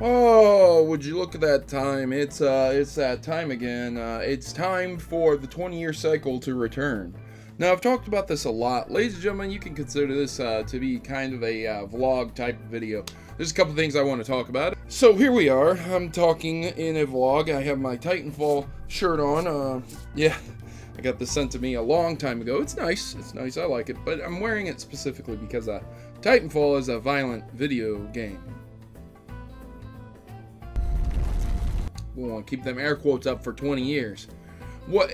Oh, would you look at that time? It's that time again. It's time for the 20-year cycle to return. Now, I've talked about this a lot. Ladies and gentlemen, you can consider this to be kind of a vlog type of video. There's a couple things I want to talk about. So here we are. I'm talking in a vlog. I have my Titanfall shirt on. Yeah, I got this sent to me a long time ago. It's nice. It's nice. I like it. But I'm wearing it specifically because Titanfall is a violent video game. We want to keep them air quotes up for 20 years. What?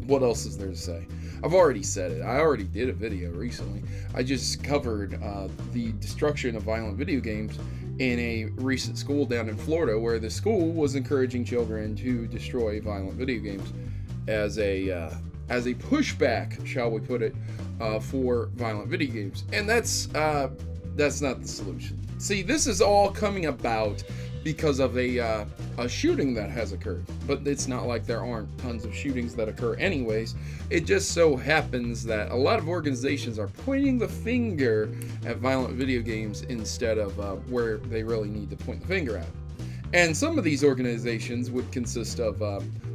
What else is there to say? I've already said it. I already did a video recently. I just covered the destruction of violent video games in a recent school down in Florida, where the school was encouraging children to destroy violent video games as a pushback, shall we put it, for violent video games. And that's not the solution. See, this is all coming about because of a shooting that has occurred. But it's not like there aren't tons of shootings that occur anyways. It just so happens that a lot of organizations are pointing the finger at violent video games instead of where they really need to point the finger at. And some of these organizations would consist of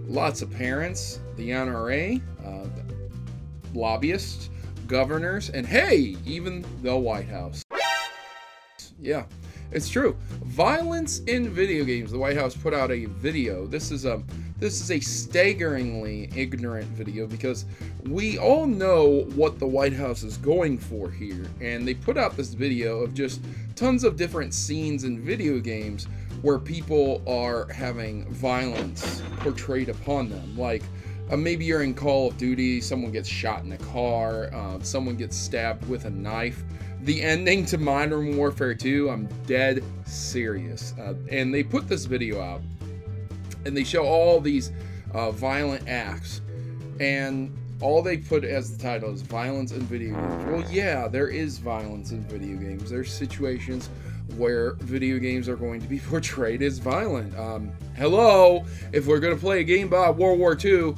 lots of parents, the NRA, lobbyists, governors, and hey, even the White House. Yeah, it's true. Violence in video games. The White House put out a video. This is a staggeringly ignorant video because we all know what the White House is going for here. And they put out this video of just tons of different scenes in video games where people are having violence portrayed upon them. Like, maybe you're in Call of Duty, someone gets shot in a car, someone gets stabbed with a knife. The ending to Modern Warfare 2, I'm dead serious. And they put this video out, and they show all these violent acts, and all they put as the title is violence in video games. Well, yeah, there is violence in video games. There's situations where video games are going to be portrayed as violent. Hello, if we're going to play a game about World War II,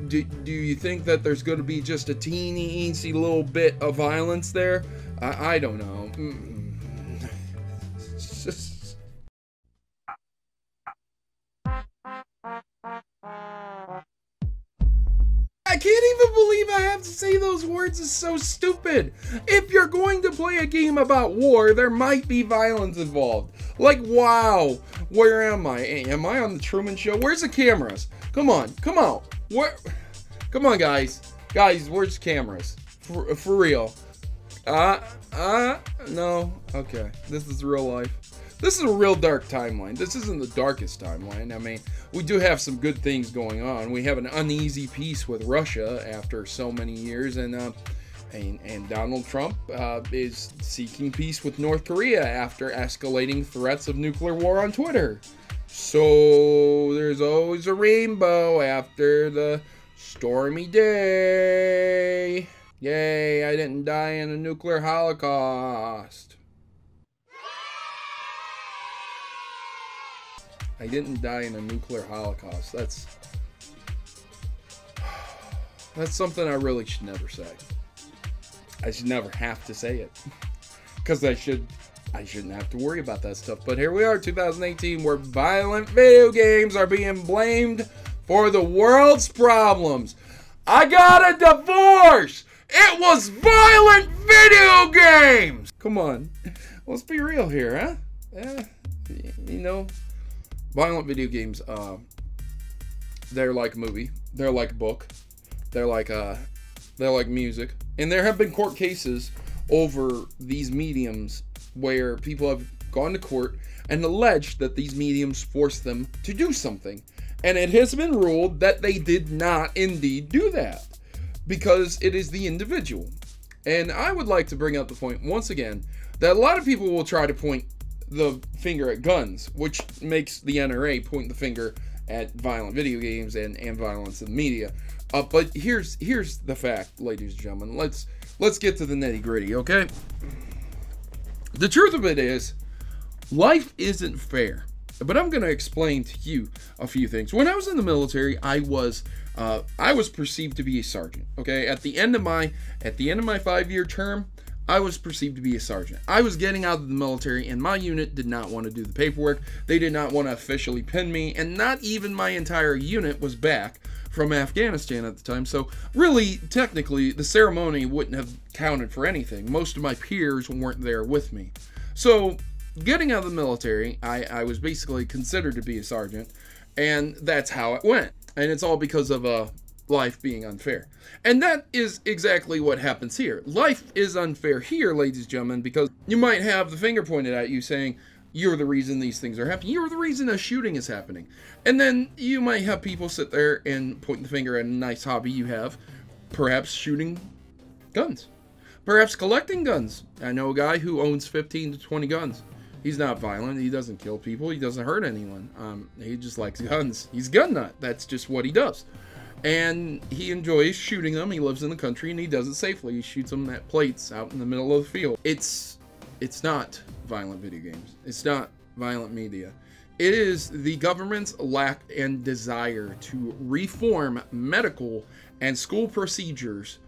do you think that there's going to be just a teeny-eensy little bit of violence there? I don't know. I can't even believe I have to say those words. It's so stupid. If you're going to play a game about war, there might be violence involved. Like, wow. Where am I? Am I on the Truman Show? Where's the cameras? Come on. Come on. Where? Come on, guys. Guys, where's cameras? For real. No. Okay. This is real life. This is a real dark timeline. This isn't the darkest timeline. I mean, we do have some good things going on. We have an uneasy peace with Russia after so many years, and Donald Trump is seeking peace with North Korea after escalating threats of nuclear war on Twitter. So there's always a rainbow after the stormy day. Yay, I didn't die in a nuclear holocaust. I didn't die in a nuclear holocaust. That's something I really should never say. I should never have to say it. Because I shouldn't have to worry about that stuff. But here we are, 2018, where violent video games are being blamed for the world's problems. I got a divorce! It was violent video games! Come on. Let's be real here, huh? You know, violent video games, they're like a movie. They're like a book. They're like music. And there have been court cases over these mediums where people have gone to court and alleged that these mediums forced them to do something. And it has been ruled that they did not indeed do that, because it is the individual. And I would like to bring up the point once again that a lot of people will try to point the finger at guns, which makes the NRA point the finger at violent video games and violence in the media. But here's the fact, ladies and gentlemen. Let's get to the nitty-gritty, okay? The truth of it is, life isn't fair. But I'm going to explain to you a few things. When I was in the military, I was perceived to be a sergeant. Okay, at the end of my 5-year term, I was perceived to be a sergeant. I was getting out of the military, and my unit did not want to do the paperwork. They did not want to officially pin me, and not even my entire unit was back from Afghanistan at the time. So really, technically, the ceremony wouldn't have counted for anything. Most of my peers weren't there with me. So getting out of the military, I was basically considered to be a sergeant, and that's how it went. And it's all because of life being unfair. And that is exactly what happens here. Life is unfair here, ladies and gentlemen, because you might have the finger pointed at you saying, you're the reason these things are happening. You're the reason a shooting is happening. And then you might have people sit there and point the finger at a nice hobby you have, perhaps shooting guns, perhaps collecting guns. I know a guy who owns 15 to 20 guns. He's not violent. He doesn't kill people. He doesn't hurt anyone. He just likes guns. He's a gun nut. That's just what he does. And he enjoys shooting them. He lives in the country and he does it safely. He shoots them at plates out in the middle of the field. It's not violent video games. It's not violent media. It is the government's lack and desire to reform medical and school procedures,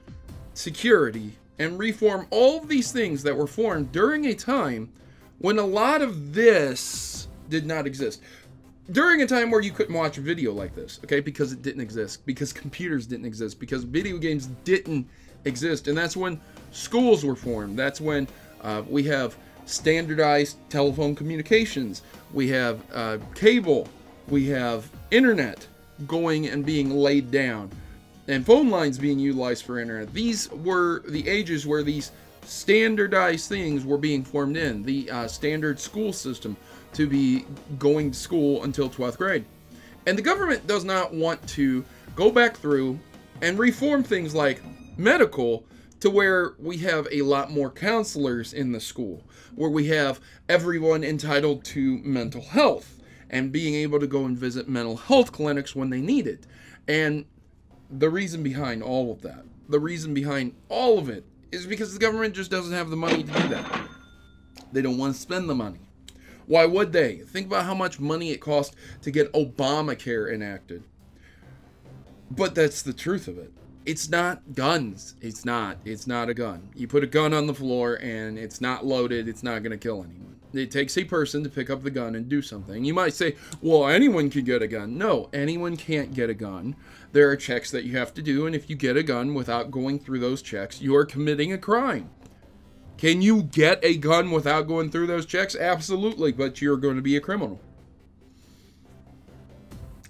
security, and reform all of these things that were formed during a time when a lot of this did not exist. During a time where you couldn't watch a video like this, okay, because it didn't exist, because computers didn't exist, because video games didn't exist, and that's when schools were formed. That's when we have standardized telephone communications, we have cable, we have internet going and being laid down, and phone lines being utilized for internet. These were the ages where these standardized things were being formed in. The standard school system to be going to school until 12th grade. And the government does not want to go back through and reform things like medical to where we have a lot more counselors in the school, where we have everyone entitled to mental health and being able to go and visit mental health clinics when they need it. And the reason behind all of that, the reason behind all of it, is because the government just doesn't have the money to do that. They don't want to spend the money. Why would they? Think about how much money it cost to get Obamacare enacted. But that's the truth of it. It's not guns. It's not a gun. You put a gun on the floor and it's not loaded, it's not going to kill anyone. It takes a person to pick up the gun and do something. You might say, well, anyone can get a gun. No, anyone can't get a gun. There are checks that you have to do, and if you get a gun without going through those checks, you are committing a crime. Can you get a gun without going through those checks? Absolutely, but you're going to be a criminal.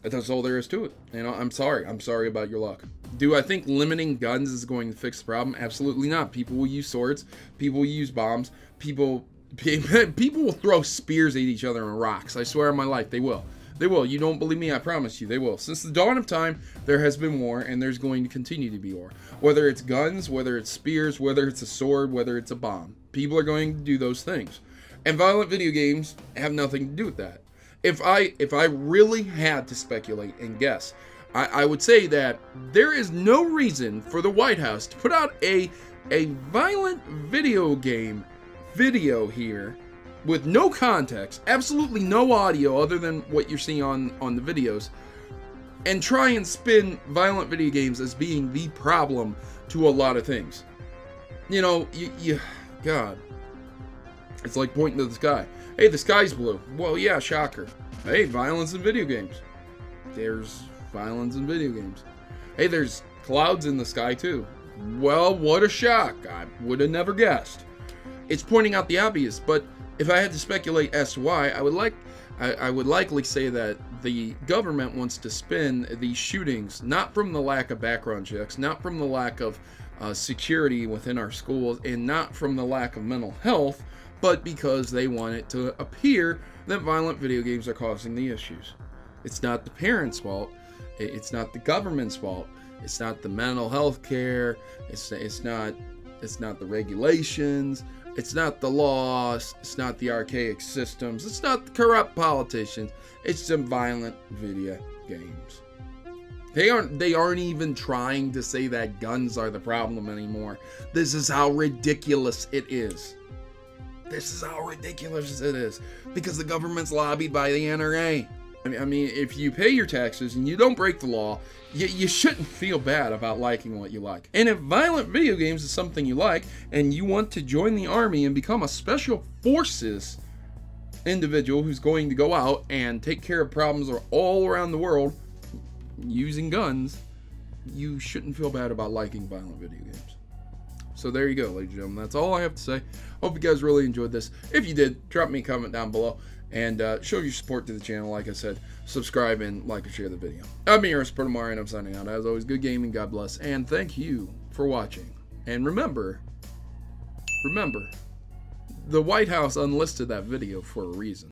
That's all there is to it. You know, I'm sorry about your luck. Do I think limiting guns is going to fix the problem? Absolutely not. People will use swords. People will use bombs. People will throw spears at each other and rocks. I swear on my life, they will. They will. You don't believe me? I promise you, they will. Since the dawn of time, there has been war, and there's going to continue to be war. Whether it's guns, whether it's spears, whether it's a sword, whether it's a bomb. People are going to do those things. And violent video games have nothing to do with that. If I really had to speculate and guess, I would say that there is no reason for the White House to put out a violent video game video here with no context, absolutely no audio other than what you're seeing on the videos, and try and spin violent video games as being the problem to a lot of things. You know, God, it's like pointing to the sky. Hey, the sky's blue. Well, yeah, shocker. Hey, violence in video games. There's violence in video games. Hey, there's clouds in the sky too. Well, what a shock. I would have never guessed. It's pointing out the obvious, but if I had to speculate as to why, I would likely say that the government wants to spin these shootings not from the lack of background checks, not from the lack of security within our schools, and not from the lack of mental health, but because they want it to appear that violent video games are causing the issues. It's not the parents' fault. It's not the government's fault. It's not the mental health care. It's not the regulations. It's not the laws. It's not the archaic systems. It's not the corrupt politicians. It's some violent video games. They aren't even trying to say that guns are the problem anymore. This is how ridiculous it is. This is how ridiculous it is. Because the government's lobbied by the NRA. I mean, if you pay your taxes and you don't break the law, you shouldn't feel bad about liking what you like. And if violent video games is something you like, and you want to join the army and become a special forces individual who's going to go out and take care of problems all around the world using guns, you shouldn't feel bad about liking violent video games. So there you go, ladies and gentlemen. That's all I have to say. Hope you guys really enjoyed this. If you did, drop me a comment down below and show your support to the channel. Like I said, subscribe and like and share the video. I'm your host, Protomario, and I'm signing out. As always, good gaming, God bless, and thank you for watching. And remember, the White House unlisted that video for a reason.